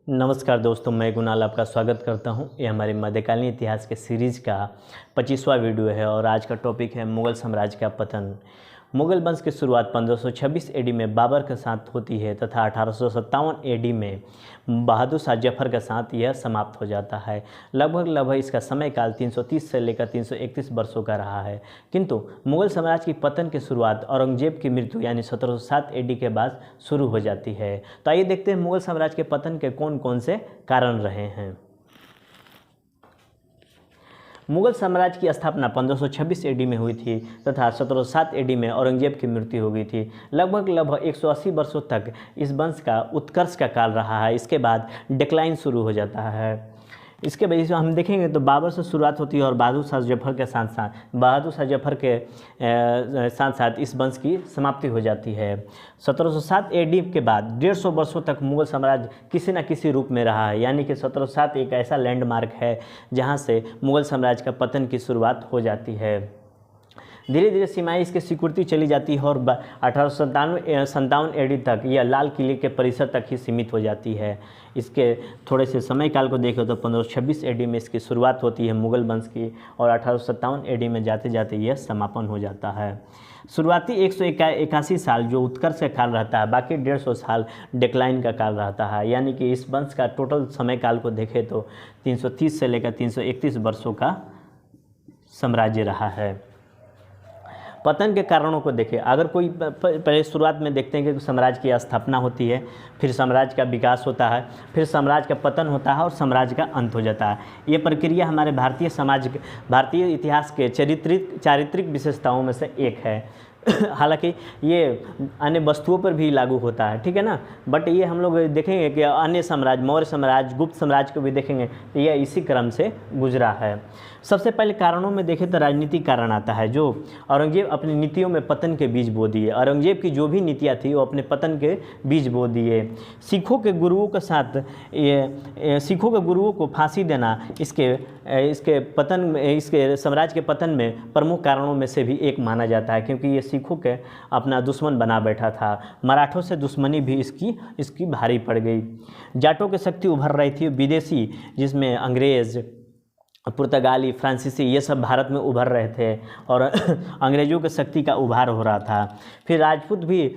नमस्कार दोस्तों, मैं गुनाल आपका स्वागत करता हूं। ये हमारे मध्यकालीन इतिहास के सीरीज़ का 25वां वीडियो है और आज का टॉपिक है मुग़ल साम्राज्य का पतन। मुग़ल वंश की शुरुआत 1526 एडी में बाबर के साथ होती है तथा 1857 एडी में बहादुर शाह जफ़र के साथ यह समाप्त हो जाता है। लगभग इसका समय काल 330 से लेकर 331 वर्षों का रहा है। किंतु मुग़ल साम्राज्य की पतन की शुरुआत औरंगजेब की मृत्यु यानी 1707 एडी के बाद शुरू हो जाती है। तो आइए देखते हैं मुग़ल साम्राज्य के पतन के कौन कौन से कारण रहे हैं। मुग़ल साम्राज्य की स्थापना 1526 एडी में हुई थी तथा 1707 एडी में औरंगजेब की मृत्यु हो गई थी। लगभग 180 वर्षों तक इस वंश का उत्कर्ष का काल रहा है। इसके बाद डिक्लाइन शुरू हो जाता है। इसके वजह से हम देखेंगे तो बाबर से शुरुआत होती है और बहादुर शाह जफ़र के साथ साथ इस वंश की समाप्ति हो जाती है। 1707 एडी के बाद 150 वर्षों तक मुग़ल साम्राज्य किसी न किसी रूप में रहा है, यानी कि 1707 एक ऐसा लैंडमार्क है जहां से मुग़ल साम्राज्य का पतन की शुरुआत हो जाती है। धीरे धीरे सीमाएं इसकी सिकुड़ती चली जाती है और 1857 एडी तक यह लाल किले के परिसर तक ही सीमित हो जाती है। इसके थोड़े से समय काल को देखें तो 1526 एडी में इसकी शुरुआत होती है मुग़ल वंश की और 1857 एडी में जाते जाते यह समापन हो जाता है। शुरुआती 181 साल जो उत्कर्ष का काल रहता है, बाकी 150 साल डिक्लाइन का काल रहता है, यानी कि इस वंश का टोटल समय काल को देखें तो 330 से लेकर 331 वर्षों का साम्राज्य रहा है। पतन के कारणों को देखें, अगर कोई पहले शुरुआत में देखते हैं कि साम्राज्य की स्थापना होती है, फिर साम्राज्य का विकास होता है, फिर साम्राज्य का पतन होता है और साम्राज्य का अंत हो जाता है। ये प्रक्रिया हमारे भारतीय इतिहास के चारित्रिक विशेषताओं में से एक है। हालांकि ये अन्य वस्तुओं पर भी लागू होता है, ठीक है ना, बट ये हम लोग देखेंगे कि अन्य साम्राज्य, मौर्य साम्राज्य, गुप्त साम्राज्य को भी देखेंगे तो यह इसी क्रम से गुजरा है। सबसे पहले कारणों में देखें तो राजनीतिक कारण आता है, जो औरंगजेब अपनी नीतियों में पतन के बीज बो दिए। औरंगजेब की जो भी नीतियाँ थी वो अपने पतन के बीज बो दिए। सिखों के गुरुओं को फांसी देना इसके साम्राज्य के पतन में प्रमुख कारणों में से भी एक माना जाता है, क्योंकि ये सिखों के अपना दुश्मन बना बैठा था। मराठों से दुश्मनी भी इसकी भारी पड़ गई। जाटों की शक्ति उभर रही थी। विदेशी जिसमें अंग्रेज़, पुर्तगाली, फ्रांसीसी ये सब भारत में उभर रहे थे और अंग्रेज़ों की शक्ति का उभार हो रहा था। फिर राजपूत भी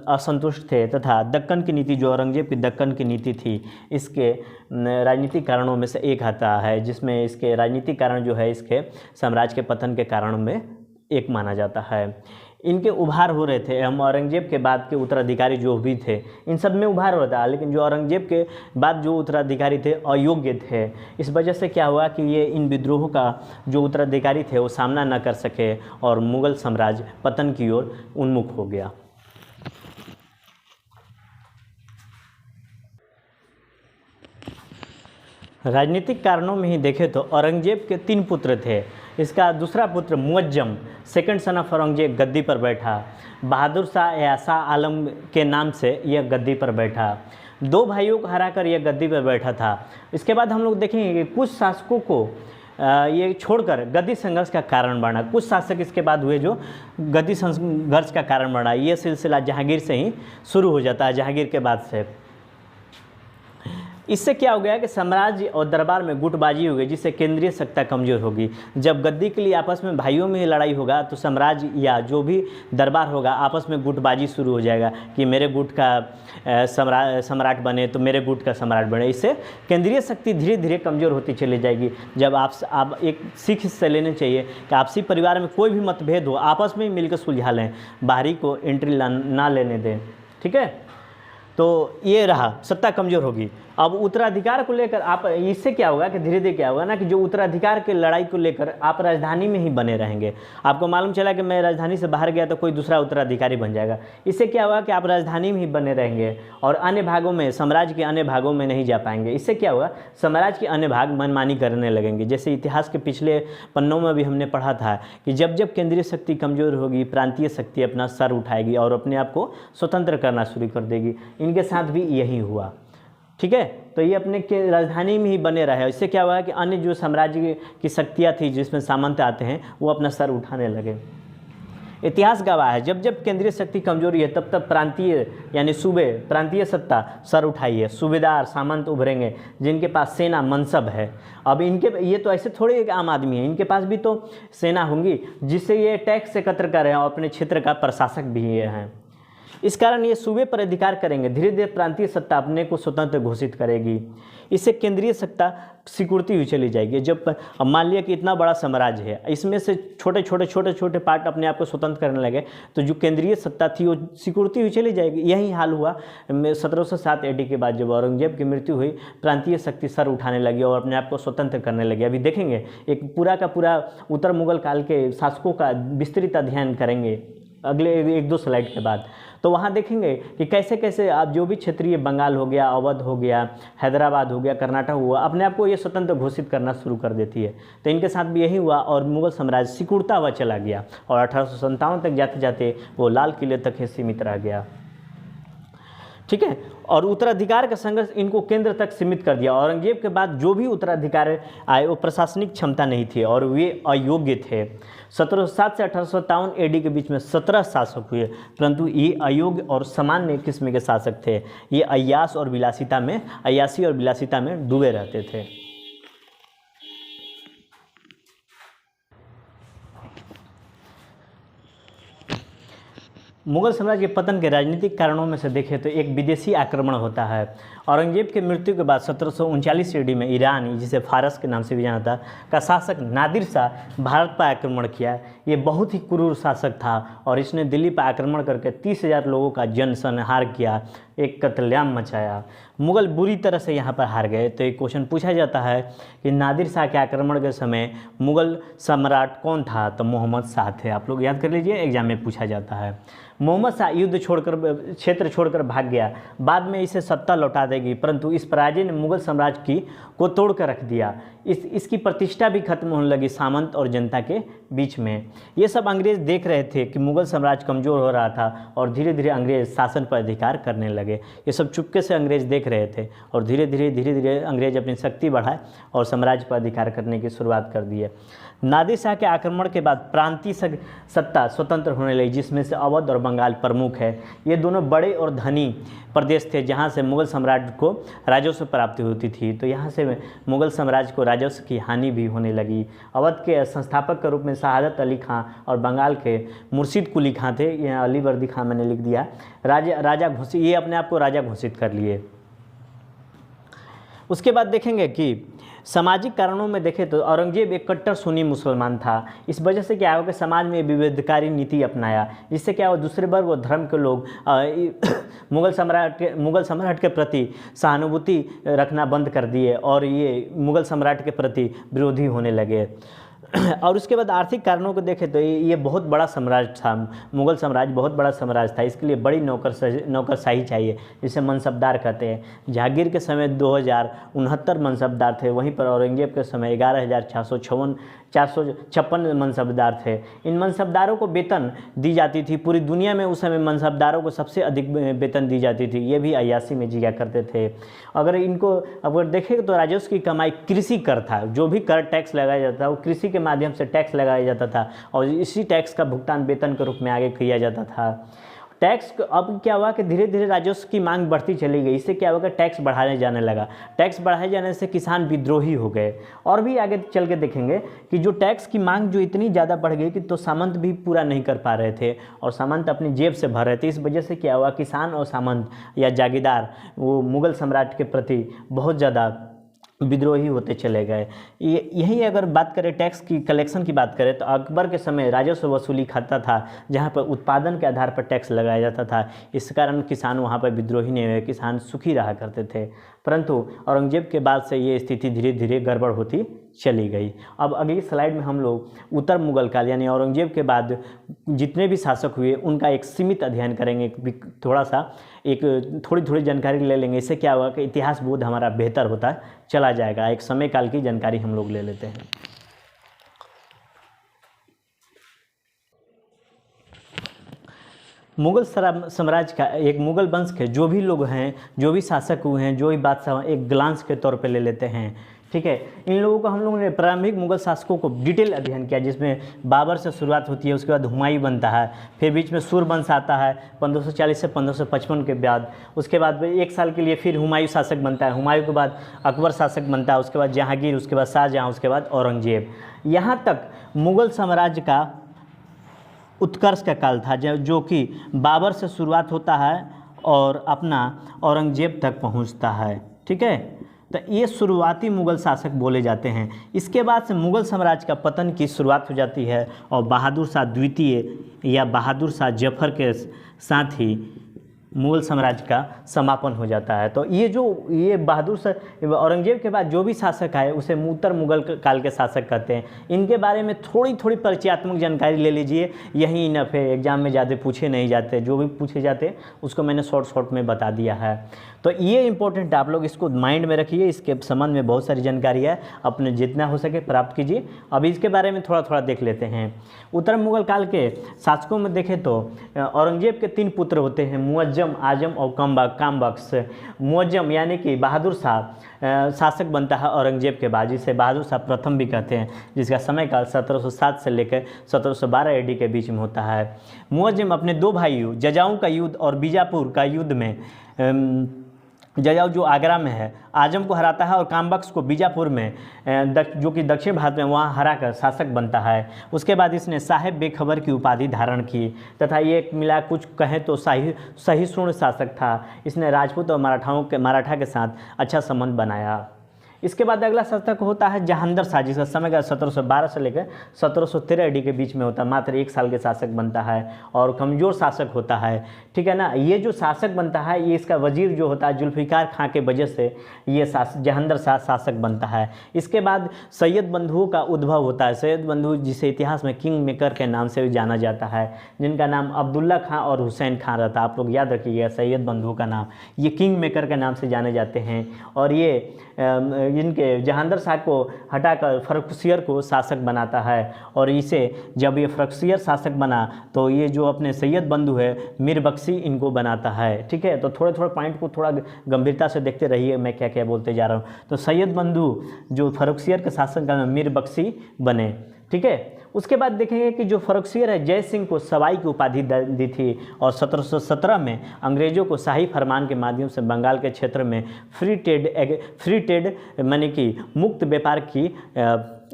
असंतुष्ट थे तथा दक्कन की नीति, जो औरंगजेब की दक्कन की नीति थी, इसके राजनीतिक कारणों में से एक आता है, जिसमें इसके राजनीतिक कारण जो है इसके साम्राज्य के पतन के कारणों में एक माना जाता है। इनके उभार हो रहे थे। हम औरंगजेब के बाद के उत्तराधिकारी जो भी थे, इन सब में उभार हो रहा था, लेकिन जो औरंगजेब के बाद जो उत्तराधिकारी थे अयोग्य थे। इस वजह से क्या हुआ कि ये इन विद्रोहों का जो उत्तराधिकारी थे वो सामना न कर सके और मुग़ल साम्राज्य पतन की ओर उन्मुख हो गया। राजनीतिक कारणों में ही देखें तो औरंगजेब के 3 पुत्र थे। इसका दूसरा पुत्र Muazzam, second son of Aurangzeb, गद्दी पर बैठा। बहादुर शाह या शाह आलम के नाम से यह गद्दी पर बैठा। 2 भाइयों को हराकर यह गद्दी पर बैठा था। इसके बाद हम लोग देखेंगे कि कुछ शासकों को ये छोड़कर गद्दी संघर्ष का कारण बना। कुछ शासक इसके बाद हुए जो गद्दी संघर्ष का कारण बना। ये सिलसिला जहांगीर से ही शुरू हो जाता है, जहांगीर के बाद से। इससे क्या हो गया कि साम्राज्य और दरबार में गुटबाजी हो गई, जिससे केंद्रीय सत्ता कमज़ोर होगी। जब गद्दी के लिए आपस में भाइयों में ही लड़ाई होगा तो साम्राज्य या जो भी दरबार होगा आपस में गुटबाजी शुरू हो जाएगा कि मेरे गुट का सम्राट बने तो मेरे गुट का सम्राट बने। इससे केंद्रीय शक्ति धीरे धीरे कमज़ोर होती चली जाएगी। जब आप एक सीख इससे लेने चाहिए कि आपसी परिवार में कोई भी मतभेद हो आपस में ही मिलकर सुलझा लें, बाहरी को एंट्री ना लेने दें, ठीक है। तो ये रहा, सत्ता कमज़ोर होगी। अब उत्तराधिकार को लेकर आप, इससे क्या होगा कि धीरे धीरे क्या होगा ना कि जो उत्तराधिकार के लड़ाई को लेकर आप राजधानी में ही बने रहेंगे। आपको मालूम चला कि मैं राजधानी से बाहर गया तो कोई दूसरा उत्तराधिकारी बन जाएगा। इससे क्या होगा कि आप राजधानी में ही बने रहेंगे और अन्य भागों में, साम्राज्य के अन्य भागों में नहीं जा पाएंगे। इससे क्या होगा, साम्राज्य के अन्य भाग मनमानी करने लगेंगे। जैसे इतिहास के पिछले पन्नों में भी हमने पढ़ा था कि जब जब केंद्रीय शक्ति कमज़ोर होगी, प्रांतीय शक्ति अपना सर उठाएगी और अपने आप को स्वतंत्र करना शुरू कर देगी। इनके साथ भी यही हुआ, ठीक है। तो ये अपने के राजधानी में ही बने रहे। इससे क्या हुआ कि अन्य जो साम्राज्य की शक्तियाँ थी जिसमें सामंत आते हैं वो अपना सर उठाने लगे। इतिहास गवाह है, जब जब केंद्रीय शक्ति कमजोरी है तब तब प्रांतीय यानी सूबे, प्रांतीय सत्ता सर उठाई है, सूबेदार सामंत उभरेंगे जिनके पास सेना मनसब है। अब इनके ये तो ऐसे थोड़े एक आम आदमी है, इनके पास भी तो सेना होंगी जिससे ये टैक्स एकत्र कर रहे हैं और अपने क्षेत्र का प्रशासक भी ये हैं। इस कारण ये सूबे पर अधिकार करेंगे, धीरे धीरे प्रांतीय सत्ता अपने को स्वतंत्र घोषित करेगी। इससे केंद्रीय सत्ता सिकुड़ती हुई चली जाएगी। जब अब मान लिया कि इतना बड़ा साम्राज्य है, इसमें से छोटे छोटे पार्ट अपने आप को स्वतंत्र करने लगे तो जो केंद्रीय सत्ता थी वो सिकुड़ती हुई चली जाएगी। यही हाल हुआ 1707 AD के बाद, जब औरंगजेब की मृत्यु हुई, प्रांतीय शक्ति सर उठाने लगी और अपने आप को स्वतंत्र करने लगी। अभी देखेंगे एक पूरा का पूरा उत्तर मुगल काल के शासकों का विस्तृत अध्ययन करेंगे अगले 1-2 स्लाइड के बाद, तो वहाँ देखेंगे कि कैसे कैसे आप जो भी क्षेत्रीय, बंगाल हो गया, अवध हो गया, हैदराबाद हो गया, कर्नाटक हुआ, अपने आप को ये स्वतंत्र घोषित करना शुरू कर देती है। तो इनके साथ भी यही हुआ और मुगल साम्राज्य सिकुड़ता हुआ चला गया और 1857 तक जाते जाते वो लाल किले तक ही सीमित रह गया। ठीक है, और उत्तराधिकार का संघर्ष इनको केंद्र तक सीमित कर दिया। औरंगजेब के बाद जो भी उत्तराधिकारी आए वो प्रशासनिक क्षमता नहीं थी और वे अयोग्य थे। 1707 से 1857 AD के बीच में 17 शासक हुए, परंतु ये अयोग्य और सामान्य किस्म के शासक थे। ये अय्यासी और विलासिता में डूबे रहते थे। मुगल साम्राज्य के पतन के राजनीतिक कारणों में से देखें तो एक विदेशी आक्रमण होता है। औरंगजेब की मृत्यु के बाद 1739 AD में ईरान, जिसे फारस के नाम से भी जाना था, का शासक नादिर शाह भारत पर आक्रमण किया। ये बहुत ही क्रूर शासक था और इसने दिल्ली पर आक्रमण करके 30,000 लोगों का जनसंहार किया, एक कत्लेआम मचाया। मुगल बुरी तरह से यहाँ पर हार गए। तो एक क्वेश्चन पूछा जाता है कि नादिर शाह के आक्रमण के समय मुगल सम्राट कौन था? तो मोहम्मद शाह थे। आप लोग याद कर लीजिए, एग्जाम में पूछा जाता है। मोहम्मद शाह युद्ध छोड़कर, क्षेत्र छोड़कर भाग गया, बाद में इसे सत्ता लौटा देगी, परंतु इस पराजय ने मुगल साम्राज्य को तोड़ कर रख दिया। इसकी प्रतिष्ठा भी खत्म होने लगी सामंत और जनता के बीच में। ये सब अंग्रेज देख रहे थे कि मुगल साम्राज्य कमज़ोर हो रहा था और धीरे धीरे अंग्रेज शासन पर अधिकार करने लगे। ये सब चुपके से अंग्रेज देख रहे थे और धीरे धीरे अंग्रेज अपनी शक्ति बढ़ाए और साम्राज्य पर अधिकार करने की शुरुआत कर दी है। नादिर शाह के आक्रमण के बाद प्रांतीय सत्ता स्वतंत्र होने लगी, जिसमें से अवध और बंगाल प्रमुख है। ये दोनों बड़े और धनी प्रदेश थे जहाँ से मुगल साम्राज्य को राजस्व प्राप्ति होती थी। तो यहाँ से मुगल साम्राज्य को राजस्व की हानि भी होने लगी। अवध के संस्थापक के रूप में शहादत अली खां और बंगाल के मुर्शिद कुली खां थे। यहाँ अली वर्दी खां मैंने लिख दिया। राजा घोषित, ये अपने आप को राजा घोषित कर लिए। उसके बाद देखेंगे कि सामाजिक कारणों में देखें तो औरंगजेब एक कट्टर सुन्नी मुसलमान था। इस वजह से क्या हुआ कि समाज में विविधकारी नीति अपनाया, जिससे क्या हुआ दूसरे वर्ग और धर्म के लोग मुगल सम्राट के प्रति सहानुभूति रखना बंद कर दिए और ये मुगल सम्राट के प्रति विरोधी होने लगे। और उसके बाद आर्थिक कारणों को देखें तो ये बहुत बड़ा साम्राज्य था। मुगल साम्राज्य बहुत बड़ा साम्राज्य था, इसके लिए बड़ी नौकरशाही चाहिए, जिसे मनसबदार कहते हैं। जहांगीर के समय 2069 मनसबदार थे, वहीं पर औरंगजेब के समय 11,456 मनसबदार थे। इन मनसबदारों को वेतन दी जाती थी। पूरी दुनिया में उस समय मनसबदारों को सबसे अधिक वेतन दी जाती थी। ये भी अय्यासी में जिया करते थे। अगर देखें तो राजस्व की कमाई कृषि कर था। जो भी कर टैक्स लगाया जाता था वो कृषि के माध्यम से टैक्स लगाया जाता था और इसी टैक्स का भुगतान वेतन के रूप में आगे किया जाता था। टैक्स अब क्या हुआ कि धीरे धीरे राजस्व की मांग बढ़ती चली गई। इससे क्या हुआ कि टैक्स बढ़ाने जाने लगा। टैक्स बढ़ाए जाने से किसान विद्रोही हो गए। और भी आगे चल के देखेंगे कि जो टैक्स की मांग जो इतनी ज़्यादा बढ़ गई कि तो सामंत भी पूरा नहीं कर पा रहे थे और सामंत अपनी जेब से भर रहे थे। इस वजह से क्या हुआ, किसान और सामंत या जागीरदार वो मुगल सम्राट के प्रति बहुत ज़्यादा विद्रोही होते चले गए। यही अगर बात करें टैक्स की कलेक्शन की बात करें तो अकबर के समय राजस्व वसूली खाता था, जहाँ पर उत्पादन के आधार पर टैक्स लगाया जाता था। इस कारण किसान वहाँ पर विद्रोही नहीं हुए, किसान सुखी रहा करते थे। परंतु औरंगजेब के बाद से ये स्थिति धीरे धीरे गड़बड़ होती चली गई। अब अगली स्लाइड में हम लोग उत्तर मुगल काल यानी औरंगजेब के बाद जितने भी शासक हुए उनका एक सीमित अध्ययन करेंगे। थोड़ी जानकारी ले लेंगे। इससे क्या होगा कि इतिहास बोध हमारा बेहतर होता चला जाएगा। एक समय काल की जानकारी हम लोग ले लेते हैं। मुगल साम्राज्य का एक मुगल वंश के जो भी लोग हैं, जो भी शासक हुए हैं, जो भी बादशाह, एक ग्लांस के तौर पे ले लेते हैं। ठीक है। इन लोगों को हम लोगों ने प्रारंभिक मुगल शासकों को डिटेल अध्ययन किया, जिसमें बाबर से शुरुआत होती है, उसके बाद हुमायूं बनता है, फिर बीच में सूरवंश आता है 1540 से 1555 के बाद। उसके बाद एक साल के लिए फिर हुमायूं शासक बनता है, हुमायूं के बाद अकबर शासक बनता है, उसके बाद जहांगीर, उसके बाद शाहजहां, उसके बाद औरंगजेब। यहाँ तक मुगल साम्राज्य का उत्कर्ष का काल था, जो कि बाबर से शुरुआत होता है और अपना औरंगजेब तक पहुँचता है। ठीक है, तो ये शुरुआती मुगल शासक बोले जाते हैं। इसके बाद से मुगल साम्राज्य का पतन की शुरुआत हो जाती है और बहादुर शाह द्वितीय या बहादुर शाह जफर के साथ ही मुगल साम्राज्य का समापन हो जाता है। तो ये बहादुर शाह औरंगजेब के बाद जो भी शासक आए उसे उत्तर मुगल काल के शासक कहते हैं। इनके बारे में थोड़ी थोड़ी परिचयात्मक जानकारी ले लीजिए, यही इनफ है, एग्जाम में ज़्यादा पूछे नहीं जाते, जो भी पूछे जाते उसको मैंने शॉर्ट में बता दिया है। तो ये इंपॉर्टेंट है, आप लोग इसको माइंड में रखिए, इसके संबंध में बहुत सारी जानकारी है, अपने जितना हो सके प्राप्त कीजिए। अब इसके बारे में थोड़ा थोड़ा देख लेते हैं। उत्तर मुगल काल के शासकों में देखें तो औरंगजेब के 3 पुत्र होते हैं, मुअज्जम, आजम और कामबख्श। मुअज्जम यानी कि बहादुर शाह शासक बनता है औरंगजेब के बाद, जिसे बहादुर शाह प्रथम भी कहते हैं, जिसका समय काल 1707 से लेकर 1712 AD के बीच में होता है। मुअज्जम अपने 2 भाइयों जजाऊ का युद्ध और बीजापुर का युद्ध में जजाऊ जो आगरा में है आजम को हराता है और कामबख्श को बीजापुर में जो कि दक्षिण भारत में वहाँ हराकर शासक बनता है। उसके बाद इसने साहेब बेखबर की उपाधि धारण की तथा ये मिला कुछ कहें तो सहिष्णु शासक था। इसने राजपूत और मराठा के साथ अच्छा संबंध बनाया। इसके बाद अगला शासक होता है जहांगीर शाह, जिसका समय का 1712 से लेकर 1713 AD के बीच में होता है। मात्र 1 साल के शासक बनता है और कमज़ोर शासक होता है। ठीक है ना, ये जो शासक बनता है ये इसका वजीर जो होता है जुल्फ़िकार खां के वजह से ये जहांगीर शाह शासक बनता है। इसके बाद सैयद बंधुओं का उद्भव होता है। सैयद बंधु जिसे इतिहास में किंग मेकर के नाम से भी जाना जाता है, जिनका नाम अब्दुल्ला खां और हुसैन खां रहता है। आप लोग याद रखिएगा सैयद बंधुओं का नाम, ये किंग मेकर के नाम से जाने जाते हैं। और ये इनके जहांगीर शाह को हटाकर फर्रुखसियर को शासक बनाता है और इसे जब ये फर्रुखसियर शासक बना तो ये जो अपने सैयद बंधु है मीर बख्शी इनको बनाता है। ठीक है, तो थोड़े थोड़े पॉइंट को थोड़ा गंभीरता से देखते रहिए मैं क्या क्या बोलते जा रहा हूँ। तो सैयद बंधु जो फर्रुखसियर के शासनकाल में मीर बख्शी बने। ठीक है, उसके बाद देखेंगे कि जो फर्रुखसियर है जय सिंह को सवाई की उपाधि दी थी और 1717 में अंग्रेजों को शाही फरमान के माध्यम से बंगाल के क्षेत्र में फ्री ट्रेड माने कि मुक्त व्यापार की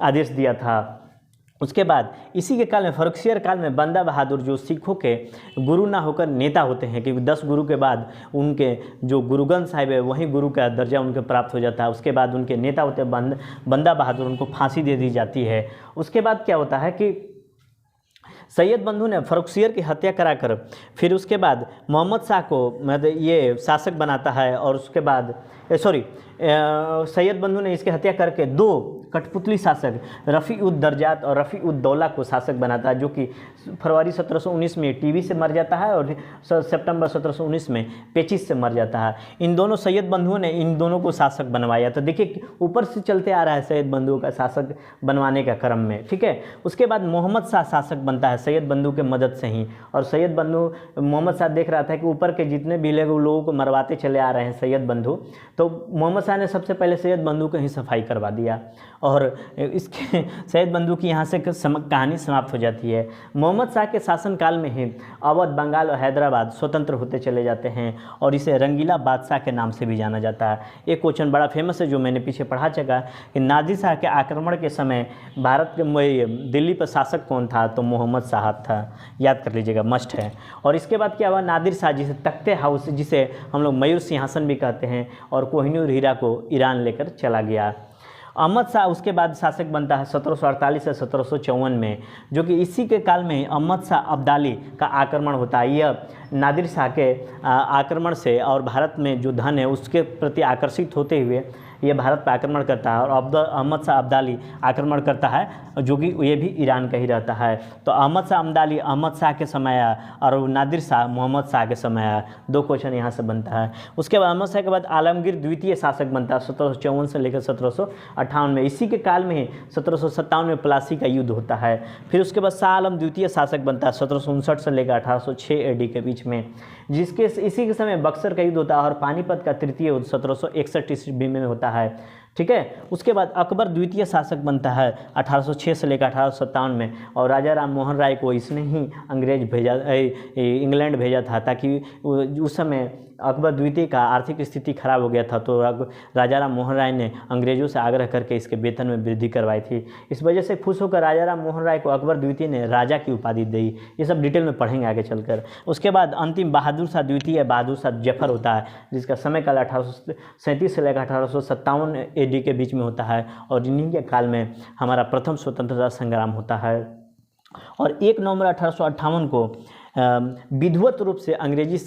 आदेश दिया था। उसके बाद इसी के काल में फर्रुखसियर काल में बंदा बहादुर जो सिखों के गुरु ना होकर नेता होते हैं, क्योंकि 10 गुरु के बाद उनके जो गुरुगन साहिब है वहीं गुरु का दर्जा उनके प्राप्त हो जाता है। उसके बाद उनके नेता होते हैं बंदा बहादुर, उनको फांसी दे दी जाती है। उसके बाद क्या होता है कि सैयद बंधु ने फर्रुखसियर की हत्या कराकर फिर उसके बाद मोहम्मद शाह को मतलब ये शासक बनाता है और उसके बाद सैयद बंधु ने इसकी हत्या करके 2 कठपुतली शासक रफ़ी उद दर्जात और रफ़ी उद दौला को शासक बनाता है, जो कि फरवरी 1719 में टीबी से मर जाता है और सितंबर 1719 में पेचिश से मर जाता है। इन दोनों सैयद बंधुओं ने इन दोनों को शासक बनवाया। तो देखिए ऊपर से चलते आ रहा है सैयद बंधुओं का शासक बनवाने का क्रम में। ठीक है, उसके बाद मोहम्मद शाह शासक बनता है सैयद बंधु के मदद से ही। और सैयद बंधु मोहम्मद शाह देख रहा था कि ऊपर के जितने भी लोगों को मरवाते चले आ रहे हैं सैयद बंधु, तो मोहम्मद शाह ने सबसे पहले सैयद बंधु को ही सफाई करवा दिया और इसके सैयद बंधु की यहाँ से कहानी समाप्त हो जाती है। मोहम्मद शाह के शासनकाल में ही अवध, बंगाल और हैदराबाद स्वतंत्र होते चले जाते हैं और इसे रंगीला बादशाह के नाम से भी जाना जाता है। एक क्वेश्चन बड़ा फेमस है जो मैंने पीछे पढ़ा चुका कि नादिर शाह के आक्रमण के समय भारत के दिल्ली पर शासक कौन था, तो मोहम्मद शाह था। याद कर लीजिएगा, मस्ट है। और इसके बाद क्या हुआ, नादिर शाह जिसे तख्ते हाउस जिसे हम लोग मयूर सिंहासन भी कहते हैं और कोहिनूर हीरा को ईरान लेकर चला गया। अहमद शाह उसके बाद शासक बनता है 1748 से 1754 में, जो कि इसी के काल में अहमद शाह अब्दाली का आक्रमण होता है। यह नादिर शाह के आक्रमण से और भारत में जो धन है उसके प्रति आकर्षित होते हुए ये भारत पर आक्रमण करता है और अहमद शाह अब्दाली आक्रमण करता है, जो कि ये भी ईरान का ही रहता है। तो अहमद शाह अब्दाली अहमद शाह के समय आया और नादिर शाह मोहम्मद शाह के समय आया। 2 क्वेश्चन यहाँ से बनता है। उसके बाद अहमद शाह के बाद आलमगीर द्वितीय शासक बनता है 1754 से लेकर 1758 में। इसी के काल में ही 1757 में प्लासी का युद्ध होता है। फिर उसके बाद शाह आलम द्वितीय शासक बनता है 1759 से लेकर 1806 AD के बीच में, जिसके इसी के समय बक्सर का युद्ध होता है और पानीपत का तृतीय युद्ध 1761 ईस्वी में होता है। ठीक है। उसके बाद अकबर द्वितीय शासक बनता है 1806 से लेकर 1857 में, और राजा राम मोहन राय को इसने ही इंग्लैंड भेजा था, ताकि उस समय अकबर द्वितीय का आर्थिक स्थिति खराब हो गया था, तो राजा राम मोहन राय ने अंग्रेजों से आग्रह करके इसके वेतन में वृद्धि करवाई थी। इस वजह से खुश होकर राजा राम मोहन राय को अकबर द्वितीय ने राजा की उपाधि दी। ये सब डिटेल में पढ़ेंगे आगे चलकर। उसके बाद अंतिम बहादुर शाह द्वितीय बहादुर शाह जफर होता है, जिसका समय काल 1837 से लेकर 1857 AD के बीच में होता है, और इन्हीं के काल में हमारा प्रथम स्वतंत्रता संग्राम होता है। और 1 नवंबर 1858 को विधिवत रूप से अंग्रेजी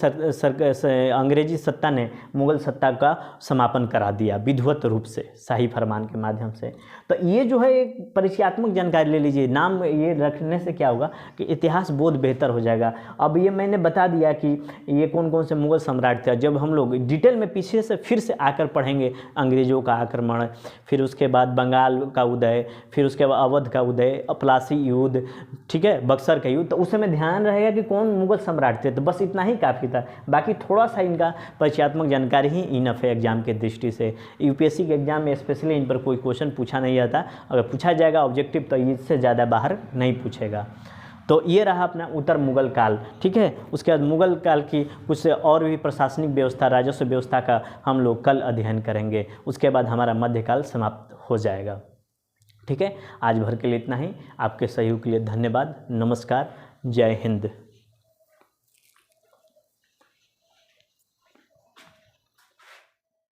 सत्ता ने मुगल सत्ता का समापन करा दिया, विधिवत रूप से शाही फरमान के माध्यम से। तो ये जो है एक परिचयात्मक जानकारी ले लीजिए, नाम ये रखने से क्या होगा कि इतिहास बोध बेहतर हो जाएगा। अब ये मैंने बता दिया कि ये कौन कौन से मुगल सम्राट थे। जब हम लोग डिटेल में पीछे से फिर से आकर पढ़ेंगे अंग्रेज़ों का आक्रमण, फिर उसके बाद बंगाल का उदय, फिर उसके बाद अवध का उदय, प्लासी युद्ध, ठीक है, बक्सर का युद्ध, तो उस समय ध्यान रहेगा कि कौन मुगल सम्राट थे। तो बस इतना ही काफ़ी था, बाकी थोड़ा सा इनका परिचयात्मक जानकारी ही इनफ है एग्जाम के दृष्टि से। यूपीएससी के एग्जाम में स्पेशली इन पर कोई क्वेश्चन पूछा नहीं जाता, अगर पूछा जाएगा ऑब्जेक्टिव तो इससे ज़्यादा बाहर नहीं पूछेगा। तो ये रहा अपना उत्तर मुगल काल, ठीक है। उसके बाद मुगल काल की कुछ और भी प्रशासनिक व्यवस्था, राजस्व व्यवस्था का हम लोग कल अध्ययन करेंगे। उसके बाद हमारा मध्यकाल समाप्त हो जाएगा, ठीक है। आज भर के लिए इतना ही। आपके सहयोग के लिए धन्यवाद। नमस्कार, जय हिंद।